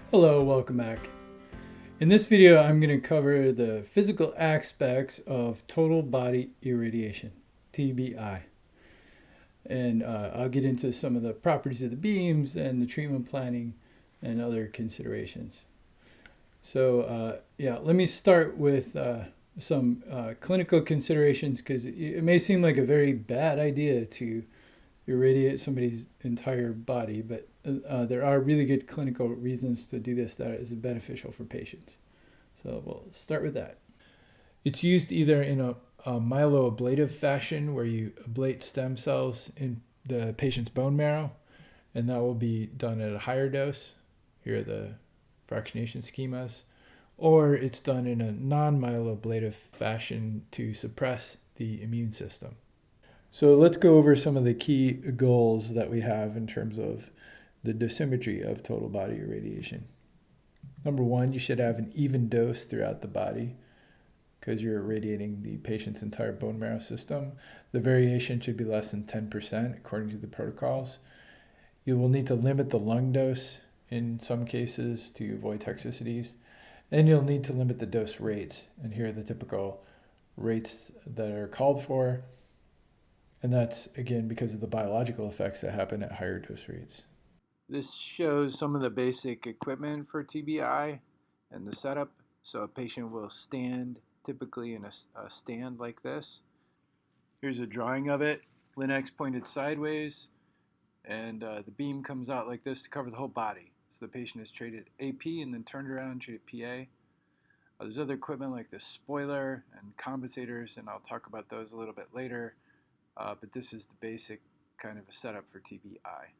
Hello, welcome back. In this video, I'm going to cover the physical aspects of total body irradiation, TBI. And I'll get into some of the properties of the beams and the treatment planning and other considerations. So let me start with some clinical considerations because it may seem like a very bad idea to irradiate somebody's entire body, but there are really good clinical reasons to do this that is beneficial for patients. So we'll start with that. It's used either in a myeloablative fashion where you ablate stem cells in the patient's bone marrow, and that will be done at a higher dose. Here are the fractionation schemas. Or it's done in a non-myeloablative fashion to suppress the immune system. So let's go over some of the key goals that we have in terms of the dosimetry of total body irradiation. Number one, you should have an even dose throughout the body because you're irradiating the patient's entire bone marrow system. The variation should be less than 10% according to the protocols. You will need to limit the lung dose in some cases to avoid toxicities. And you'll need to limit the dose rates. And here are the typical rates that are called for. And that's, again, because of the biological effects that happen at higher dose rates. This shows some of the basic equipment for TBI and the setup. So a patient will stand typically in a stand like this. Here's a drawing of it. Linux pointed sideways, and the beam comes out like this to cover the whole body. So the patient is treated AP and then turned around and treated PA. There's other equipment like the spoiler and compensators, and I'll talk about those a little bit later. But this is the basic kind of a setup for TBI.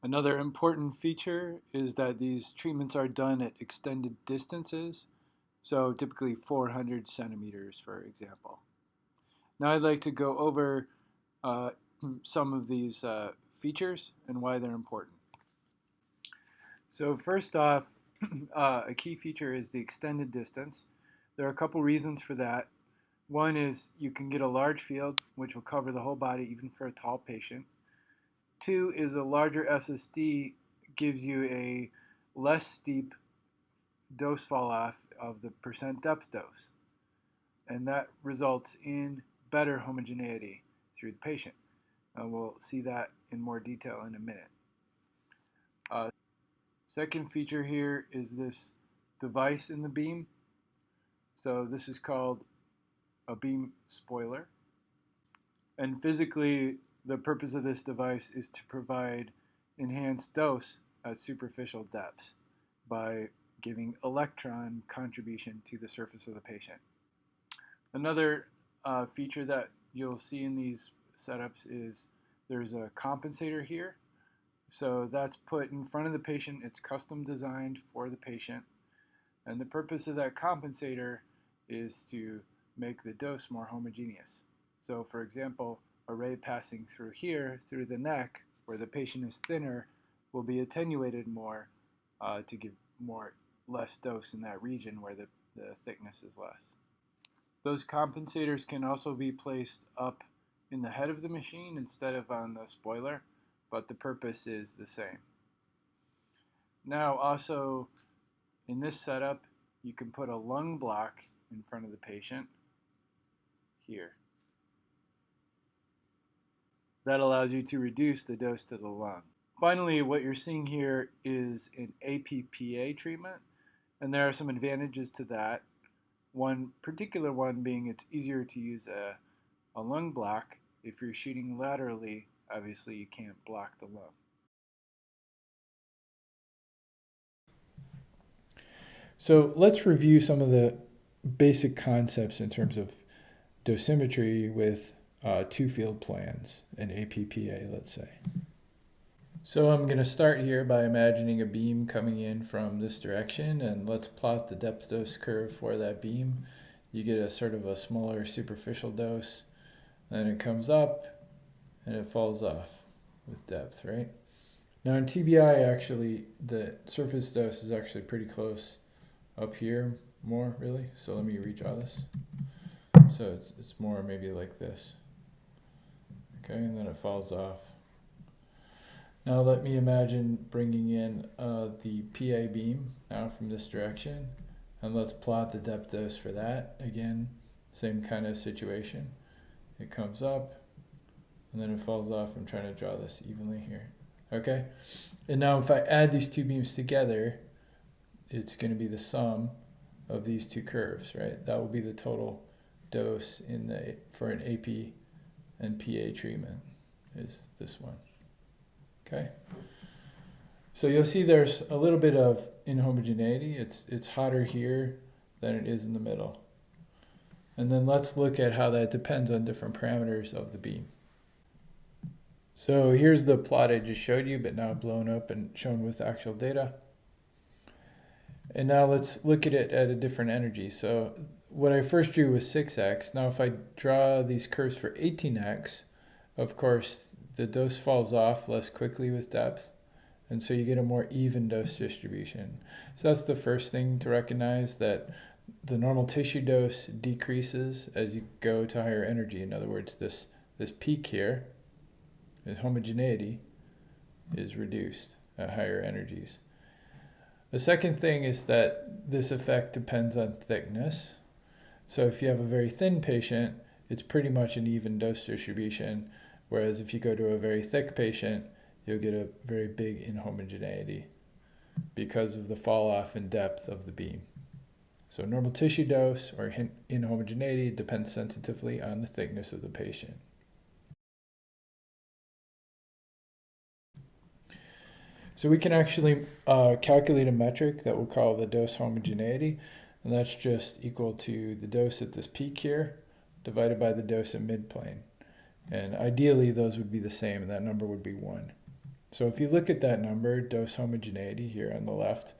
Another important feature is that these treatments are done at extended distances, so typically 400 centimeters, for example. Now I'd like to go over some of these features and why they're important. So first off, a key feature is the extended distance. There are a couple reasons for that. One is you can get a large field, which will cover the whole body, even for a tall patient. Two is a larger SSD gives you a less steep dose fall off of the percent depth dose. And that results in better homogeneity through the patient. We'll see that in more detail in a minute. Second feature here is this device in the beam. So this is called a beam spoiler. And physically, the purpose of this device is to provide enhanced dose at superficial depths by giving electron contribution to the surface of the patient. Another feature that you'll see in these setups is there's a compensator here. So that's put in front of the patient. It's custom designed for the patient. And the purpose of that compensator is to make the dose more homogeneous. So for example, a ray passing through here, through the neck, where the patient is thinner, will be attenuated more to give less dose in that region where the thickness is less. Those compensators can also be placed up in the head of the machine instead of on the spoiler, but the purpose is the same. Now also, in this setup, you can put a lung block in front of the patient here. That allows you to reduce the dose to the lung. Finally, what you're seeing here is an APPA treatment, and there are some advantages to that. One particular one being it's easier to use a lung block. If you're shooting laterally, obviously you can't block the lung. So let's review some of the basic concepts in terms of dosimetry with two-field plans, an APPA, let's say. So I'm going to start here by imagining a beam coming in from this direction, and let's plot the depth dose curve for that beam. You get a sort of a smaller superficial dose, then it comes up, and it falls off with depth, right? Now in TBI, actually, the surface dose is actually pretty close up here, more really. So let me redraw this. So it's more maybe like this. Okay, and then it falls off. Now let me imagine bringing in the PA beam now from this direction, and let's plot the depth dose for that. Again, same kind of situation. It comes up, and then it falls off. I'm trying to draw this evenly here. Okay, and now if I add these two beams together, it's going to be the sum of these two curves, right? That will be the total dose for an AP and PA treatment, is this one. Okay, so you'll see there's a little bit of inhomogeneity. It's hotter here than it is in the middle. And then let's look at how that depends on different parameters of the beam. So here's the plot I just showed you, but now blown up and shown with actual data. And now let's look at it at a different energy. So what I first drew was 6x. Now if I draw these curves for 18x, of course, the dose falls off less quickly with depth, and so you get a more even dose distribution. So that's the first thing to recognize, that the normal tissue dose decreases as you go to higher energy. In other words, this peak here, this homogeneity, is reduced at higher energies. The second thing is that this effect depends on thickness. So if you have a very thin patient, it's pretty much an even dose distribution, whereas if you go to a very thick patient, you'll get a very big inhomogeneity because of the fall off in depth of the beam. So normal tissue dose or inhomogeneity depends sensitively on the thickness of the patient. So we can actually calculate a metric that we'll call the dose homogeneity, and that's just equal to the dose at this peak here divided by the dose at midplane. And ideally those would be the same, and that number would be 1. So if you look at that number, dose homogeneity here on the left,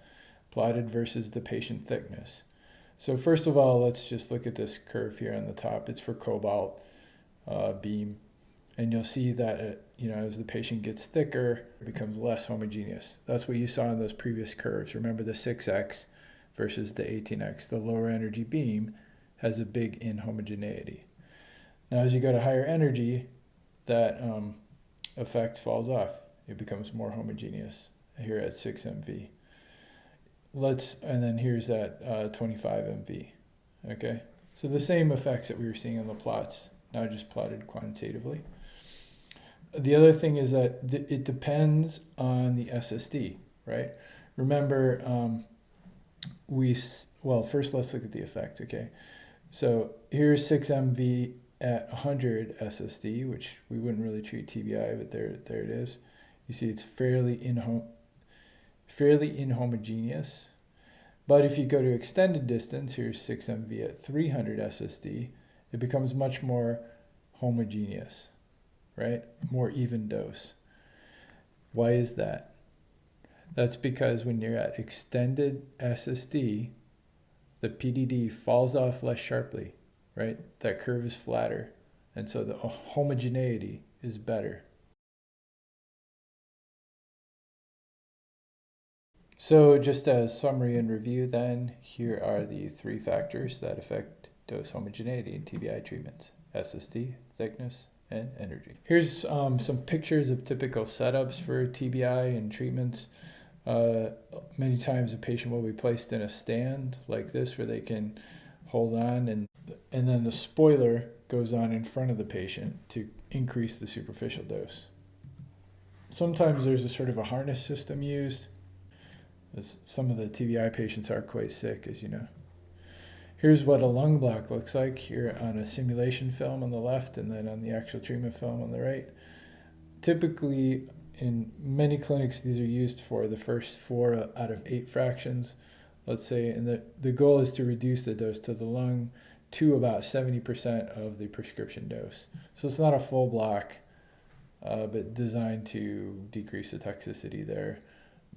plotted versus the patient thickness. So first of all, let's just look at this curve here on the top. It's for cobalt beam, and you'll see that as the patient gets thicker, it becomes less homogeneous. That's what you saw in those previous curves. Remember the 6x versus the 18x. The lower energy beam has a big inhomogeneity. Now as you go to higher energy, that effect falls off. It becomes more homogeneous here at 6 MV. And then here's at 25 MV. Okay, so the same effects that we were seeing in the plots, now just plotted quantitatively. The other thing is that it depends on the SSD, right? Remember, first let's look at the effect, okay? So here's 6 MV at 100 SSD, which we wouldn't really treat TBI, but there it is. You see it's fairly inhomogeneous. But if you go to extended distance, here's 6 MV at 300 SSD, it becomes much more homogeneous, right? More even dose. Why is that? That's because when you're at extended SSD, the PDD falls off less sharply, right? That curve is flatter, and so the homogeneity is better. So just as summary and review then, here are the 3 factors that affect dose homogeneity in TBI treatments: SSD, thickness, and energy. Here's some pictures of typical setups for TBI and treatments. Many times a patient will be placed in a stand like this where they can hold on, and then the spoiler goes on in front of the patient to increase the superficial dose. Sometimes there's a sort of a harness system used, as some of the TBI patients are quite sick, as you know. Here's what a lung block looks like here on a simulation film on the left, and then on the actual treatment film on the right. Typically, in many clinics, these are used for the first 4 out of 8 fractions, let's say, and the goal is to reduce the dose to the lung to about 70% of the prescription dose. So it's not a full block, but designed to decrease the toxicity there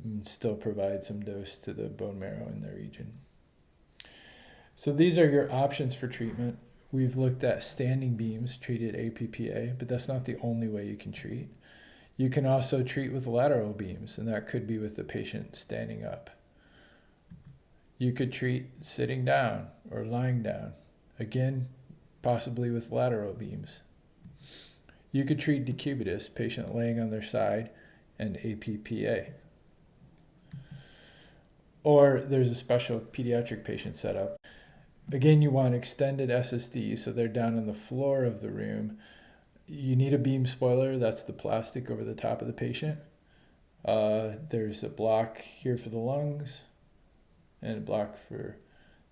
and still provide some dose to the bone marrow in the region. So these are your options for treatment. We've looked at standing beams treated APPA, but that's not the only way you can treat. You can also treat with lateral beams, and that could be with the patient standing up. You could treat sitting down or lying down, again, possibly with lateral beams. You could treat decubitus, patient laying on their side, and APPA. Or there's a special pediatric patient setup. Again, you want extended SSD, so they're down on the floor of the room. You need a beam spoiler, that's the plastic over the top of the patient. There's a block here for the lungs and a block for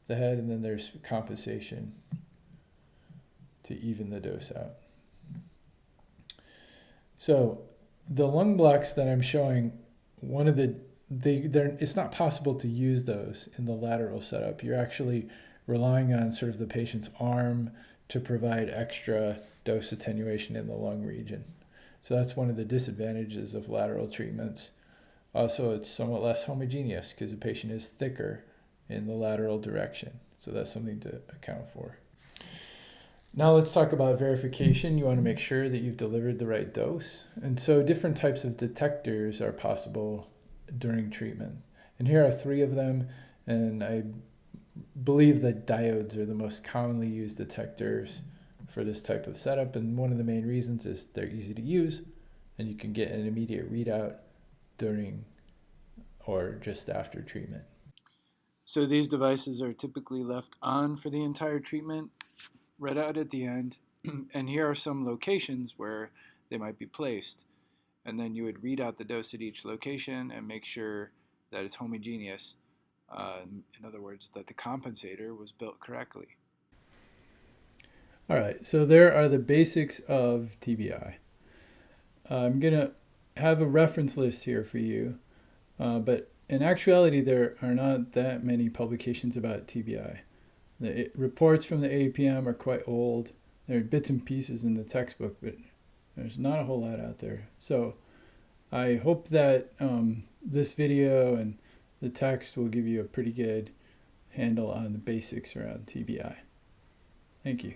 the head, and then there's compensation to even the dose out. So the lung blocks that I'm showing, it's not possible to use those in the lateral setup. You're actually relying on sort of the patient's arm to provide extra dose attenuation in the lung region. So that's one of the disadvantages of lateral treatments. Also, it's somewhat less homogeneous because the patient is thicker in the lateral direction. So that's something to account for. Now let's talk about verification. You want to make sure that you've delivered the right dose. And so different types of detectors are possible during treatment. And here are 3 of them. And I believe that diodes are the most commonly used detectors for this type of setup. And one of the main reasons is they're easy to use and you can get an immediate readout during or just after treatment. So these devices are typically left on for the entire treatment, read out at the end, and here are some locations where they might be placed. And then you would read out the dose at each location and make sure that it's homogeneous. In other words, that the compensator was built correctly. All right, so there are the basics of TBI. I'm going to have a reference list here for you, but in actuality, there are not that many publications about TBI. The reports from the APM are quite old. There are bits and pieces in the textbook, but there's not a whole lot out there. So I hope that this video and the text will give you a pretty good handle on the basics around TBI. Thank you.